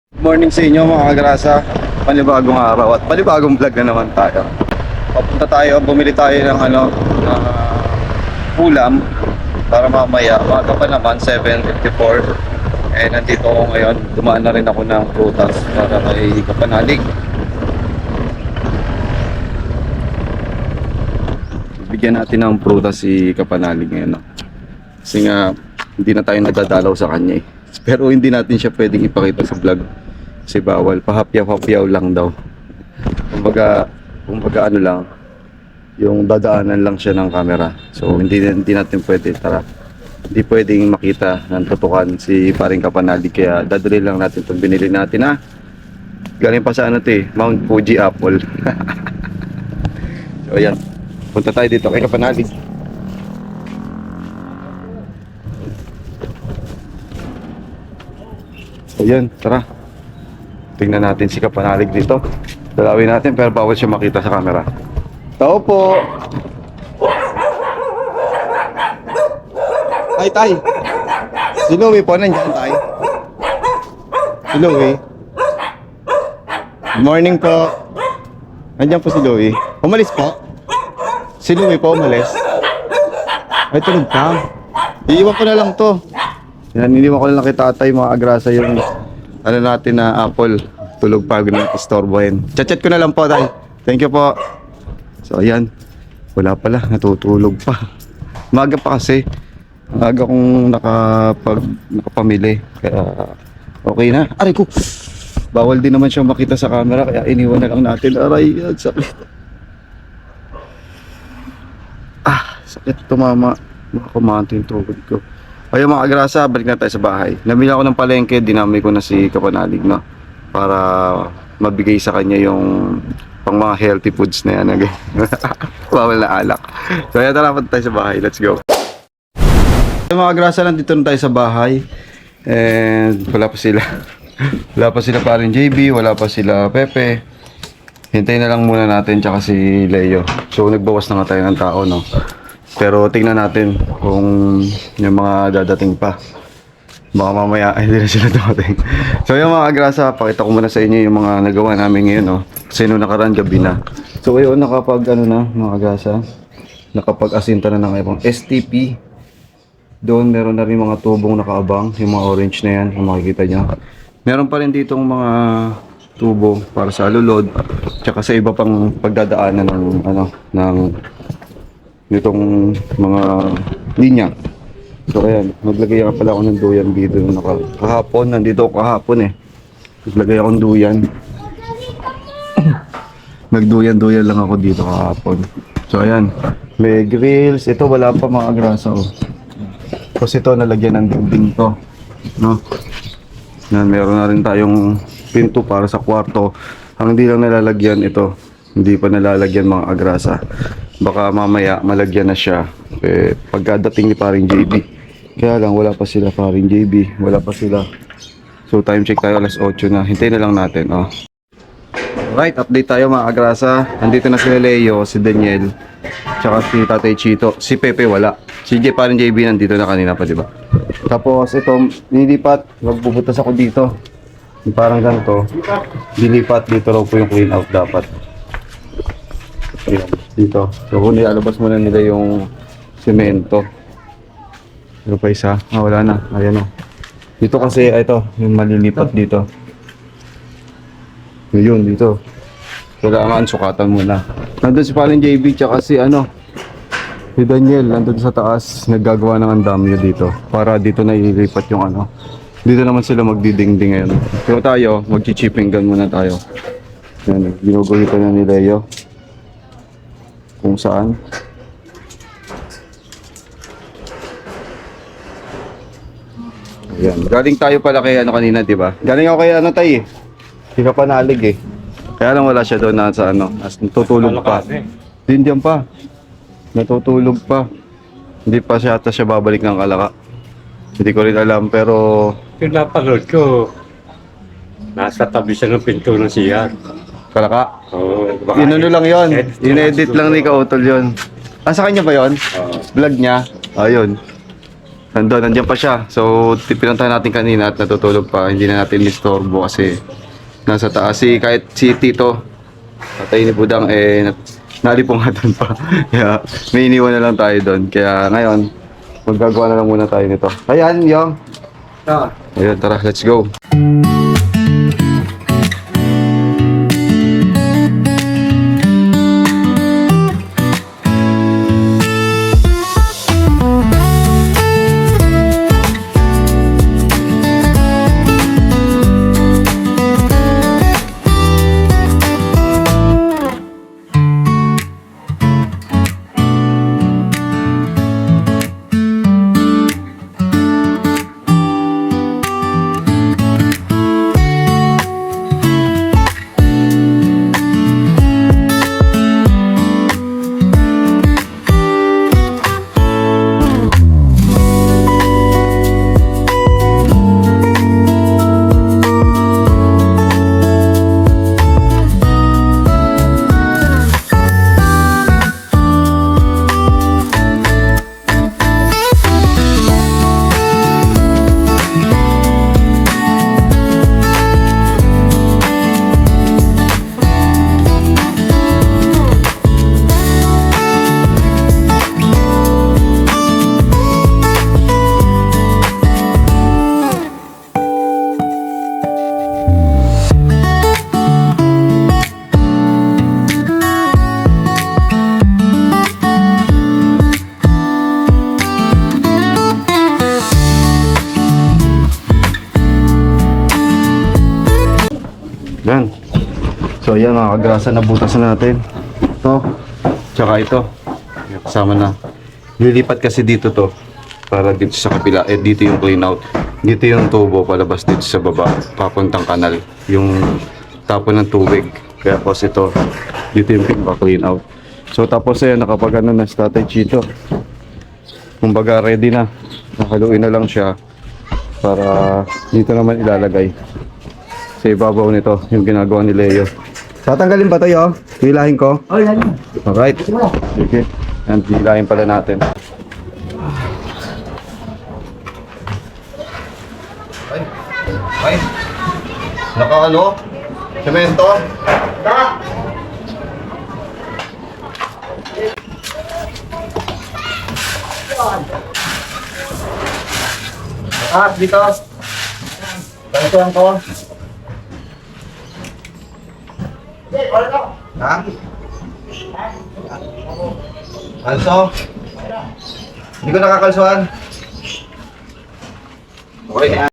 Good morning sa inyo mga kagrasa. Panibagong araw at panibagong vlog na naman tayo. Papunta tayo, bumili tayo ng ulam para mamaya, umaga pa naman, 7:54. Nandito ako ngayon, dumaan na rin ako ng prutas para kay Kapanalig. Bigyan natin ng prutas si Kapanalig ngayon, no? Kasi nga, hindi na tayo nadadalaw sa kanya eh. Pero hindi natin siya pwedeng ipakita sa vlog kasi bawal, pahapyaw-hapyaw lang daw. Kumbaga ano lang, yung dadaanan lang siya ng camera. So hindi natin pwede, hindi pwedeng makita ng tutukan si paring Kapanalig, kaya dadali lang natin itong binili natin ha. Galing pa sa Mount Fuji Apple. So ayan, punta tayo dito kay Kapanalig. Ayan, tara. Tingnan natin si Kapanalig dito. Dalawin natin pero bawal siya makita sa camera. Tao po. Ay, tay. Si Louie po, nandiyan, tay. Si Louie. Good morning po. Nandiyan po si Louie. Umalis po. Si Louie po, umalis. Ay, tulog ka. Iiwan ko na lang to. Yan, iniwan ko na lang kay tatay, mga agrasa, yung natin na apple. Tulog pa, istorbohin. Chat-chat ko na lang po, tay. Thank you po. So ayan, wala pala, natutulog pa. Maga pa kasi. Maga kong nakapamili. Kaya okay na. Aray ko, bawal din naman siya makita sa camera, kaya iniwan na lang natin. Aray, sakit. Sakit, tumama. Makakumanto yung tugod ko. Ayun mga agrasa, balik na tayo sa bahay. Namili ako ng palengke, dinamay ko na si Kapanalig, no? Para mabigay sa kanya yung pang mga healthy foods na yan. Bawal na alak. So ayan, tara, punta tayo sa bahay. Let's go. Ayun mga agrasa, nandito na tayo sa bahay. And wala pa sila. Wala pa sila paring JB, wala pa sila Pepe. Hintayin na lang muna natin, tsaka si Leo. So nagbawas na nga tayo ng tao, no? Pero tingnan natin kung yung mga dadating pa. Baka mamaya ay hindi na sila dumating. So yung mga agrasa, pakita ko muna sa inyo yung mga nagawa namin ngayon, no? Kasi nung nakaraan gabi na. So ngayon nakapag mga agrasa, nakapag-asinta na ng ibang STP. Doon meron na rin mga tubong nakaabang, yung mga orange na yan, kung makikita nyo. Meron pa rin ditong mga tubo para sa alulod, tsaka sa iba pang pagdadaanan ng nitong mga linya. So ayan, naglagay nga pala ako ng duyan dito kahapon. Nandito ako kahapon eh. Naglagay ako ng duyan. Nagduyan-duyan lang ako dito kahapon. So ayan, may grills. Ito wala pa mga grasa oh. Kasi ito nalagyan ng dingding to, no? Yan, meron na rin tayong pinto para sa kwarto. Ang hindi lang nalalagyan ito, hindi pa nalalagyan mga agrasa. Baka mamaya malagyan na siya pagkadating ni paring JB. Kaya lang wala pa sila paring JB, wala pa sila. So time check tayo, alas 8 na. Hintayin na lang natin, oh. Alright, update tayo mga agrasa. Nandito na si Leo, si Daniel, tsaka si Tatay Chito. Si Pepe wala. Si paring JB nandito na kanina pa, di ba? Tapos ito, nilipat, magbubutas ako dito. Yung parang ganito, dilipat dito raw po yung clean out dapat. Ayan, dito. So kung nilalabas muna nila yung semento. Pero pa isa, wala na. Ayan o. Dito kasi, ito, yung malilipat dito. Yun, dito. Kailangan sukatan muna. Nandun si paring JB, tsaka si si Daniel, nandun sa taas, naggagawa ng andamyo dito. Para dito na ililipat yung dito naman sila magdidingding ngayon. Pero tayo, magchichiping gun muna tayo. Yan, ginuguhitan na ni Leo. Kung saan. Ayan, galing tayo pala kay kanina, di ba? Galing ako kay tay eh. Si Kapanalig eh. Kaya lang wala siya doon na sa natutulog pa. Diyan pa. Natutulog pa. Hindi pa siya babalik ng Kalaka. Hindi ko rin alam pero Yung napanood ko, nasa tabi siya ng pinto ng CR. Kalaka. Oo. Inano lang yon, inedit lang ni Kautol yon. Sa kanya ba yon? Vlog niya? Ayun. Nandiyan pa siya. So, pinuntahan natin kanina at natutulog pa. Hindi na natin nistorbo kasi nasa taas. Kahit si Tito, tatay ni Budang, nalipungatan pa. Kaya, may iniwan na lang tayo doon. Kaya, ngayon, maggagawa na lang muna tayo nito. Ayan, Yong. Ayun, tara, let's go. Yan. So ayan mga kagrasa, nabutasan natin. Ito. Tsaka ito. Ayan, kasama na. Lilipat kasi dito to. Para dito sa kapila. Dito yung clean out. Dito yung tubo palabas dito sa baba. Papuntang kanal. Yung tapon ng tubig. Kaya kasi ito. Dito yung pinaka-clean out. So tapos ayan, nakapag ano na sa Tatay Chito. Kumbaga ready na. Nakaluin na lang siya. Para dito naman ilalagay. Sa ibabaw nito, yung ginagawa ni Leo. Tatanggalin ba ito, yo? Hilahin ko? Oh, yan. Alright. Sige. Yan, hilahin pala natin. Ay. Naka-ano? Semento? Dito. Ganituan ko. Ha? Kalso? Hindi ko nakakalsuan. Okay na.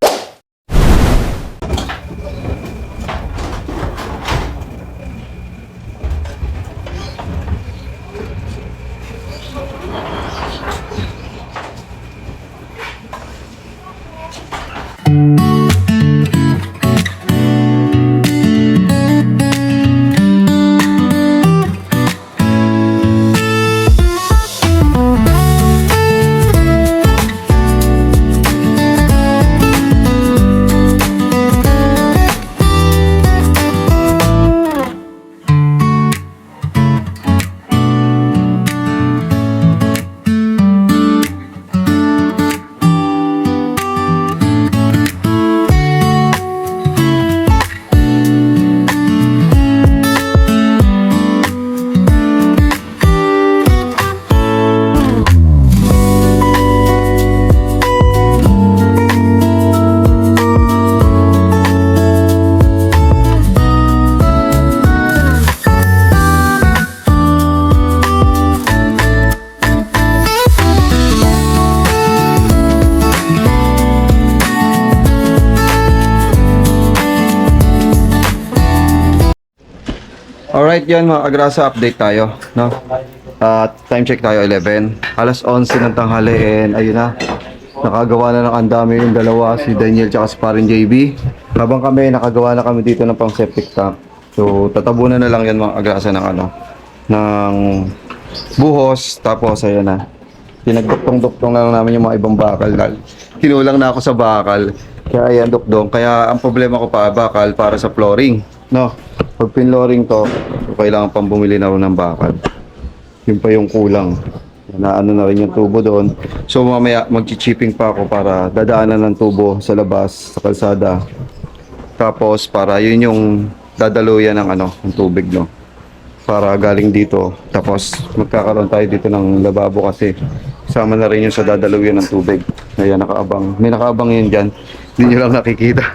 Alright, yan mga kagrasa, update tayo, no? At time check tayo 11. Alas 11 ng tanghali and ayun na. Nakagawa na ng andami yung dalawa, si Daniel tsaka si parin JB. Habang kami, nakagawa na kami dito ng pang septic tank. So, tatabunan na lang yan mga kagrasa ng ano, ng buhos. Tapos, ayun na. Pinagduktong-duktong na lang namin yung mga ibang bakal. Kinulang na ako sa bakal. Kaya ayan, dukdong. Kaya ang problema ko pa, bakal para sa flooring, no? Pag pinloring to, kailangan pang bumili na rin ng bakal. Yun pa yung kulang. na ano na rin yung tubo doon. So mamaya mag-chipping pa ako para dadaanan ng tubo sa labas, sa kalsada. Tapos para yun yung dadaluyan ng ano, ng tubig, no. Para galing dito. Tapos magkakaroon tayo dito ng lababo kasi kasama na rin yung sa dadaluyan ng tubig. Ayan, nakaabang. May nakaabang yun dyan. Hindi nyo lang nakikita.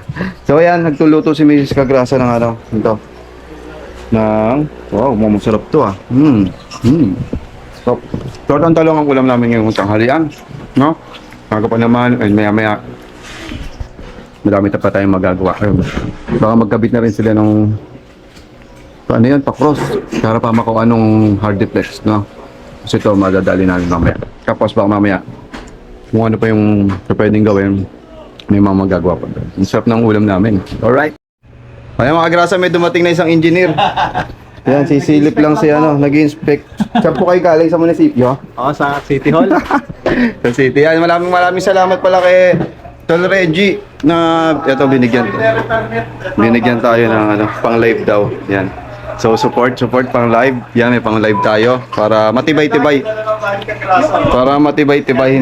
So ayan, nagtuluto si Mrs. Cagrasa ng ano, ito. Wow, masarap to ah. So, tortang talong ang ulam namin ngayong tanghalian. No? Maga pa naman, ay maya-maya. Marami pa tayong magagawa. Ayun. Baka magkabit na rin sila ng ano yan, pa-cross. Para pa makuha nung hardiplex, no? Kasi ito, madadali namin mamaya. Tapos baka mamaya, kung ano pa yung pwedeng gawin, may mga magagawa pa. Ang sarap ng ulam namin. Alright. Ayan mga grasa, may dumating na isang engineer. Ayan, sisilip lang si ano, nag-inspect. Saan po kayo galing sa munisipyo? Oo, sa City Hall. Sa city. Ayan, maraming salamat pala kay Tol Reggie na ito binigyan tayo ng ano, pang live daw. Yan. So support pang live. Yan, may pang live tayo para matibay-tibay. Para matibay-tibay,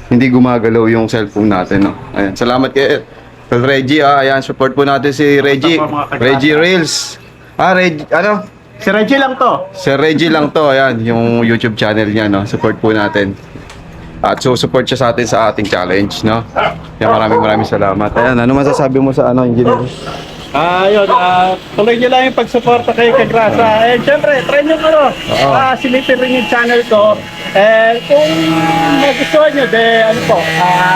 hindi gumagalaw yung cellphone natin, no. Ayan, salamat kay Tol Reggie. Ayan, support po natin si Reggie. Reggie Reels. Ano? Si Reggie lang to. Si Reggie lang to, ayan, yung YouTube channel niya, no. Support po natin. At so support siya sa atin sa ating challenge, no. Yan, maraming salamat. Ayan, ano masasabi mo sa ano, engineer? Yun, tuloy nyo lang yung pagsuporta kay Cagrasa. And syempre, try nyo silipin rin yung channel ko. And kung magustuhan nyo,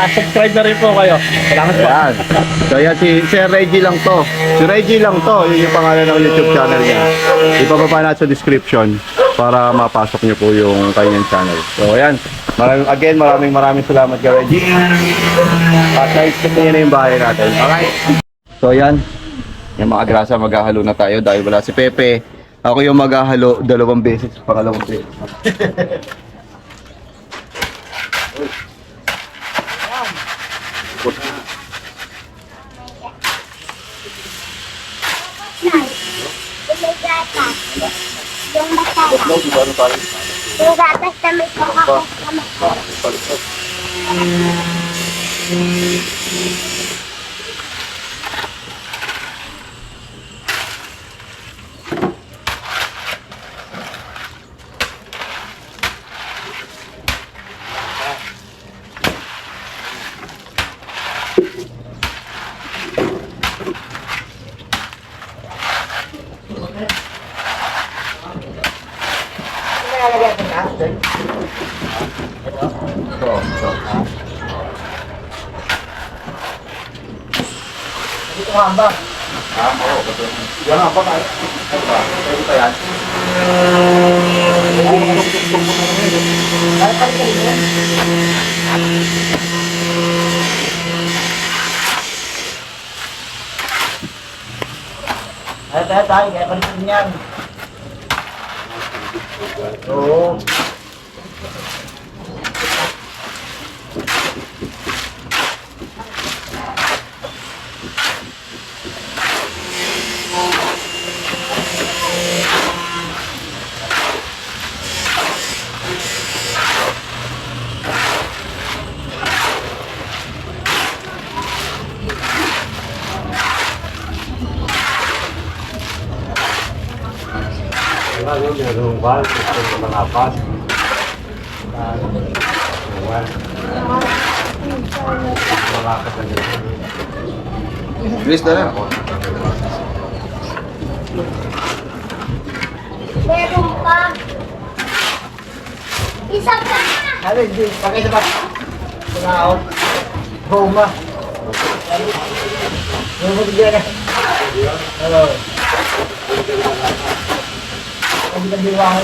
subscribe na rin po kayo. Salamat po. Ayan. So yan, si Reggie lang to. Si Reggie lang to, yun yung pangalan ng YouTube channel niya. Ipababa natin sa description para mapasok nyo po yung kanyang channel. So ayan, maraming salamat kay Reggie. At na-expect niya na yung bahay natin. Okay? So ayan, yung mga grasa, maghahalo na tayo dahil wala si Pepe. Ako yung maghahalo 2 beses, pangalawang beses. Yung masarap. Yung gatas na may Coca-Cola. Tayo, kaya palitin yan. Oo. Merong bal, merong malapas. Malakas na dito. Bilis na lang. Meron pa. Isa pa. Ano, hindi. Pakay sa bak. Tunao. Homa. Yung bigyan na. Hello. Ang nabiwang.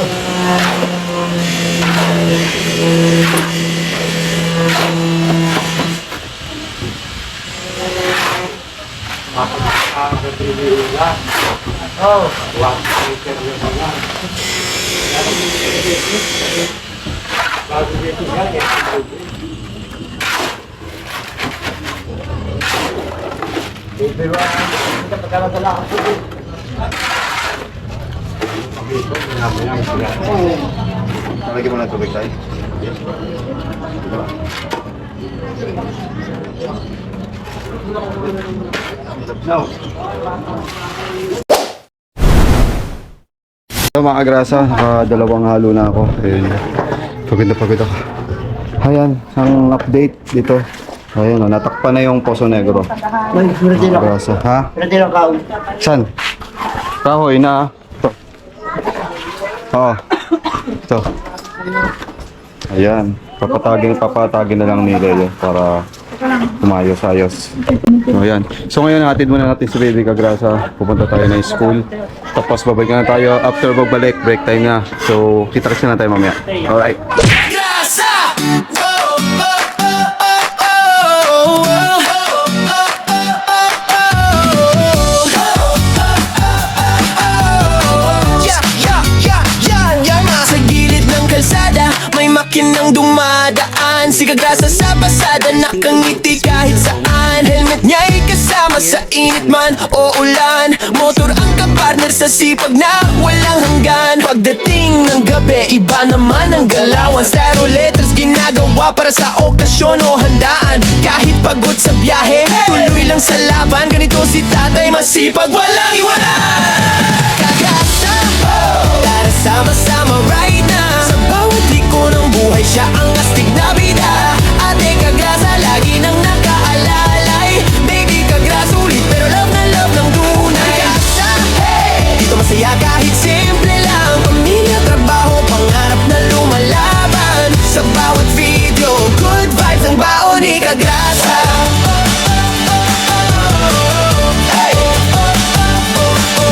Oh. Kita pagkakasala ako. Dito, Nalagyan mo ng tubig tayo. No. So mga kagrasa, dalawang halo na ako. Pagod na pagod ako. Ayan, ang update dito. Ayan, natakpan na yung Poso Negro. Mga kagrasa. Ha? Saan? Kahoy na. Ito. Oo. Ito. Ayan. Papatagin na lang ni Leo para umayos-ayos. So, ayan. So ngayon, hatid muna natin si Baby Kagrasa. Pupunta tayo na school. Tapos babalik na tayo. After magbalik, break time na. So, kita-kits na tayo mamaya. Alright. Makinang dumadaan, si Kagrasa sa pasada, nakangiti kahit saan. Helmet niya'y kasama sa init man o ulan. Motor ang kapartner sa sipag na walang hanggan. Pagdating ng gabi, iba naman ang galawan. Styro letters ginagawa para sa okasyon o handaan. Kahit pagod sa biyahe, tuloy lang sa laban. Ganito si tatay, masipag, walang iwanan. Kagrasa, tara sama-sama right now. Sa bawat liko ng buhay, siya ang astig na bida. Ate Kagrasa, lagi nang nakaalalay. Baby Kagrasa, ulit pero love na love ng tunay. Kagrasa, hey! Dito masaya kahit simple lang. Pamilya, trabaho, pangarap na lumalaban. Sa bawat video, good vibes ang baon ni Kagrasa.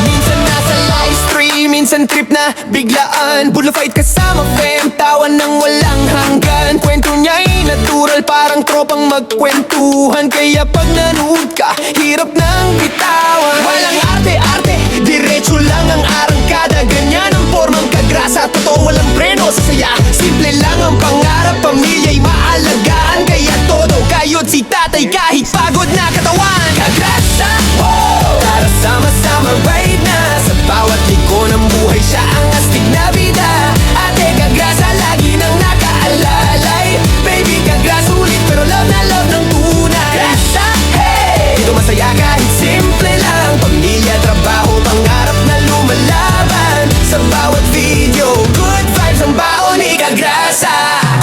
Minsan nasa live stream, minsan trip na biglaan. Bulo fight kasama fam, tawan ng walang hanggan. Kwento niya'y natural, parang tropang magkwentuhan. Kaya pag nanood ka, hirap nang bitawan. Walang arte-arte, diretso lang ang arangkada. Ganyan ang formang Kagrasa, totoo walang preno sa saya. Simple lang ang pangarap, pamilya'y maalagaan. Kaya todo kayod si tatay kahit pagod na katawan. Kagrasa, wow! Tara sama-sama right na. Sa bawat liko ng buhay, siya ang astig na bida. Ate Kagrasa, lagi nang nakaalalay. Baby Kagrasa, ulit pero love na love ng tunay. Kagrasa, hey! Dito masaya kahit simple lang. Pamilya, trabaho, pangarap na lumalaban. Sa bawat video, good vibes ang baon ni Kagrasa.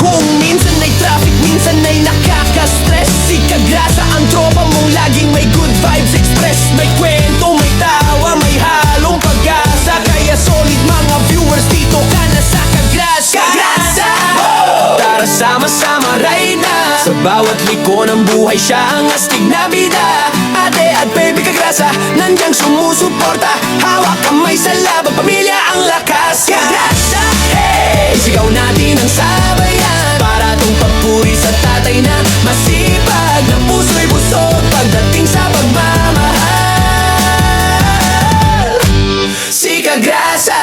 Kung minsan ay traffic, minsan ay nakaka-stress, si Kagrasa ang tropa mong laging may good vibes express. May kwento, may tawa, may halong pag-asa. Kaya solid mga viewers, dito ka na sa Kagrasa. Kagrasa! Tara sama-sama right na. Sa bawat liko ng buhay, siya ang astig na bida. Ate at Baby Kagrasa, nandiyan sumusuporta. Hawak kamay sa laban, pamilya ang lakas. Kagrasa, hey! Isigaw natin ang sabayan, para tong papuri sa tatay na masipag, na puso'y busog pagdating sa pagmamahal. Si Kagrasa.